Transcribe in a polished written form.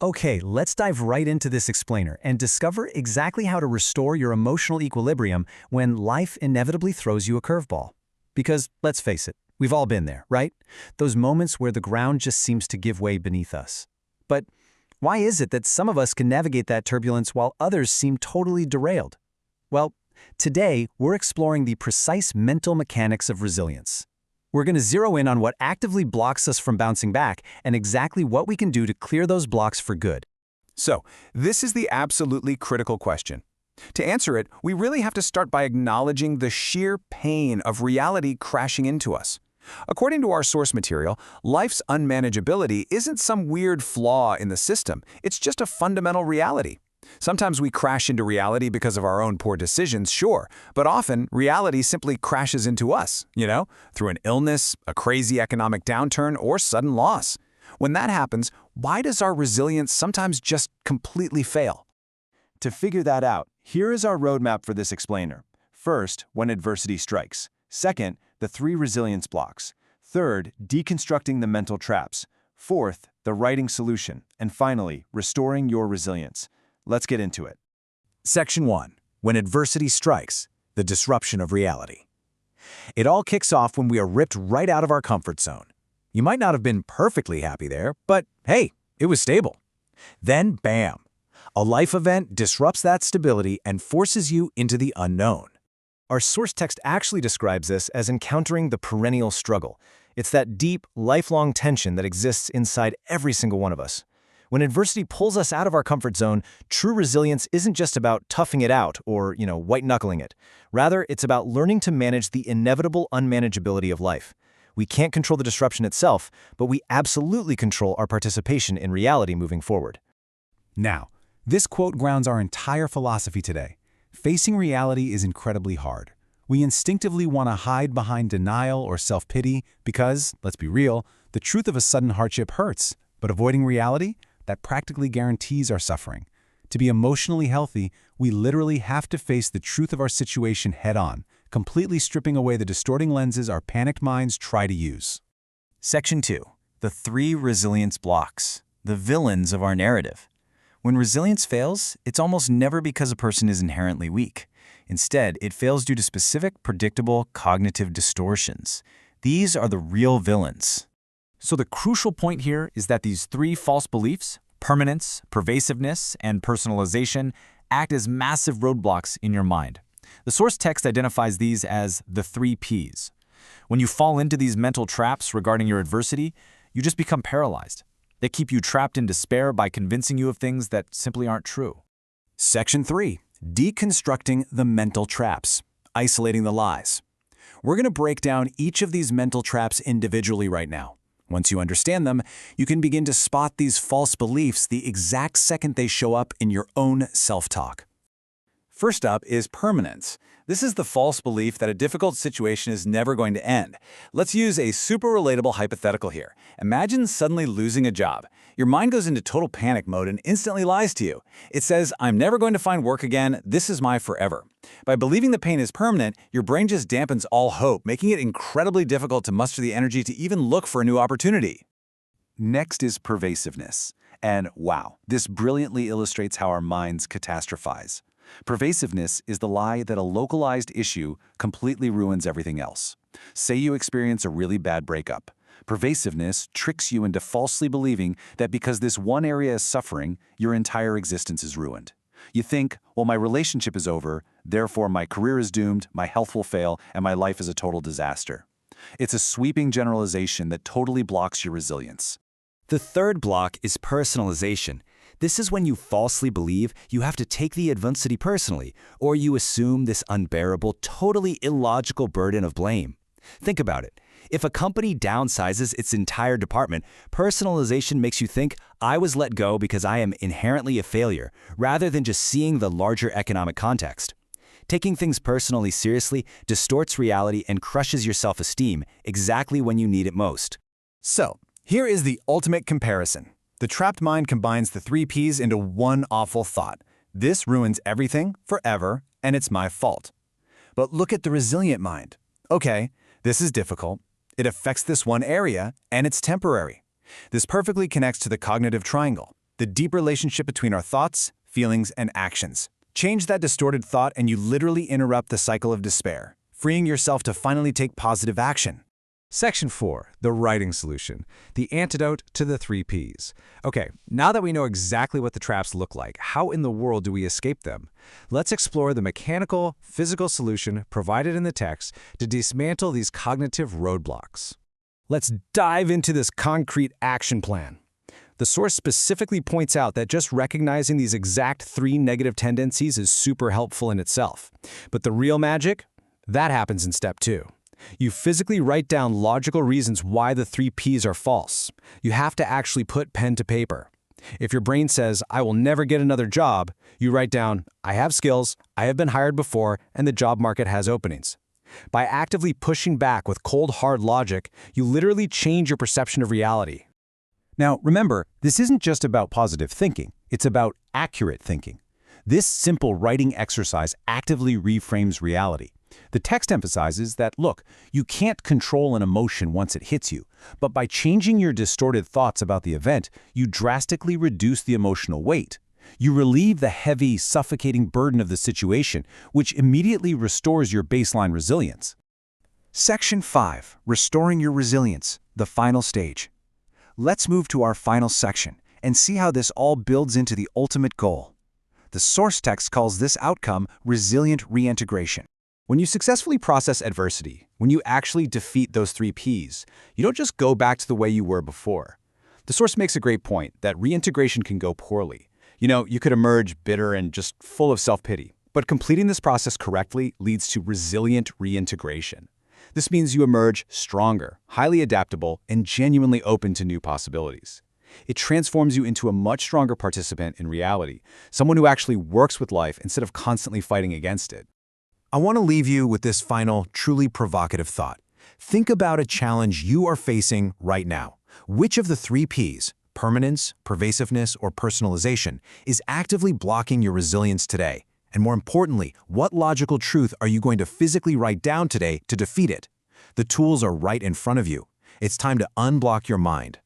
Okay, let's dive right into this explainer and discover exactly how to restore your emotional equilibrium when life inevitably throws you a curveball. Because, let's face it, we've all been there, right? Those moments where the ground just seems to give way beneath us. But why is it that some of us can navigate that turbulence while others seem totally derailed? Well, today we're exploring the precise mental mechanics of resilience. We're going to zero in on what actively blocks us from bouncing back and exactly what we can do to clear those blocks for good. So, this is the absolutely critical question. To answer it, we really have to start by acknowledging the sheer pain of reality crashing into us. According to our source material, life's unmanageability isn't some weird flaw in the system, it's just a fundamental reality. Sometimes we crash into reality because of our own poor decisions, sure, but often reality simply crashes into us, through an illness, a crazy economic downturn, or sudden loss. When that happens, why does our resilience sometimes just completely fail? To figure that out, here is our roadmap for this explainer. First, when adversity strikes. Second, the 3 resilience blocks. Third, deconstructing the mental traps. Fourth, the writing solution. And finally, restoring your resilience. Let's get into it. Section 1. When adversity strikes, the disruption of reality. It all kicks off when we are ripped right out of our comfort zone. You might not have been perfectly happy there, but hey, it was stable. Then, bam! A life event disrupts that stability and forces you into the unknown. Our source text actually describes this as encountering the perennial struggle. It's that deep, lifelong tension that exists inside every single one of us. When adversity pulls us out of our comfort zone, true resilience isn't just about toughing it out or, white-knuckling it. Rather, it's about learning to manage the inevitable unmanageability of life. We can't control the disruption itself, but we absolutely control our participation in reality moving forward. Now, this quote grounds our entire philosophy today. Facing reality is incredibly hard. We instinctively want to hide behind denial or self-pity because, let's be real, the truth of a sudden hardship hurts. But avoiding reality? That practically guarantees our suffering. To be emotionally healthy, we literally have to face the truth of our situation head-on, completely stripping away the distorting lenses our panicked minds try to use. Section 2. The 3 resilience blocks, the villains of our narrative. When resilience fails, it's almost never because a person is inherently weak. Instead, it fails due to specific, predictable cognitive distortions. These are the real villains. So the crucial point here is that these 3 false beliefs, permanence, pervasiveness, and personalization, act as massive roadblocks in your mind. The source text identifies these as the 3 Ps. When you fall into these mental traps regarding your adversity, you just become paralyzed. They keep you trapped in despair by convincing you of things that simply aren't true. Section 3. Deconstructing the mental traps, isolating the lies. We're going to break down each of these mental traps individually right now. Once you understand them, you can begin to spot these false beliefs the exact second they show up in your own self-talk. First up is permanence. This is the false belief that a difficult situation is never going to end. Let's use a super relatable hypothetical here. Imagine suddenly losing a job. Your mind goes into total panic mode and instantly lies to you. It says, "I'm never going to find work again, this is my forever." By believing the pain is permanent, your brain just dampens all hope, making it incredibly difficult to muster the energy to even look for a new opportunity. Next is pervasiveness. And wow, this brilliantly illustrates how our minds catastrophize. Pervasiveness is the lie that a localized issue completely ruins everything else. Say you experience a really bad breakup. Pervasiveness tricks you into falsely believing that because this one area is suffering, your entire existence is ruined. You think, well, my relationship is over, therefore my career is doomed, my health will fail, and my life is a total disaster. It's a sweeping generalization that totally blocks your resilience. The third block is personalization. This is when you falsely believe you have to take the adversity personally, or you assume this unbearable, totally illogical burden of blame. Think about it. If a company downsizes its entire department, personalization makes you think, I was let go because I am inherently a failure, rather than just seeing the larger economic context. Taking things personally seriously distorts reality and crushes your self-esteem exactly when you need it most. So, here is the ultimate comparison. The trapped mind combines the 3 Ps into one awful thought. This ruins everything, forever, and it's my fault. But look at the resilient mind. Okay, this is difficult. It affects this one area, and it's temporary. This perfectly connects to the cognitive triangle. the deep relationship between our thoughts, feelings, and actions. Change that distorted thought and you literally interrupt the cycle of despair, freeing yourself to finally take positive action. Section 4, the writing solution, the antidote to the 3 Ps. Okay, now that we know exactly what the traps look like, how in the world do we escape them? Let's explore the mechanical, physical solution provided in the text to dismantle these cognitive roadblocks. Let's dive into this concrete action plan. The source specifically points out that just recognizing these exact 3 negative tendencies is super helpful in itself. But the real magic? That happens in step 2. You physically write down logical reasons why the 3 Ps are false. You have to actually put pen to paper. If your brain says, I will never get another job, you write down, I have skills, I have been hired before, and the job market has openings. By actively pushing back with cold, hard logic, you literally change your perception of reality. Now, remember, this isn't just about positive thinking. It's about accurate thinking. This simple writing exercise actively reframes reality. The text emphasizes that, look, you can't control an emotion once it hits you, but by changing your distorted thoughts about the event, you drastically reduce the emotional weight. You relieve the heavy, suffocating burden of the situation, which immediately restores your baseline resilience. Section 5, Restoring Your Resilience, the final stage. Let's move to our final section and see how this all builds into the ultimate goal. The source text calls this outcome resilient reintegration. When you successfully process adversity, when you actually defeat those 3 Ps, you don't just go back to the way you were before. The source makes a great point that reintegration can go poorly. You could emerge bitter and just full of self-pity. But completing this process correctly leads to resilient reintegration. This means you emerge stronger, highly adaptable, and genuinely open to new possibilities. It transforms you into a much stronger participant in reality, someone who actually works with life instead of constantly fighting against it. I want to leave you with this final, truly provocative thought. Think about a challenge you are facing right now. Which of the 3 Ps, permanence, pervasiveness, or personalization, is actively blocking your resilience today? And more importantly, what logical truth are you going to physically write down today to defeat it? The tools are right in front of you. It's time to unblock your mind,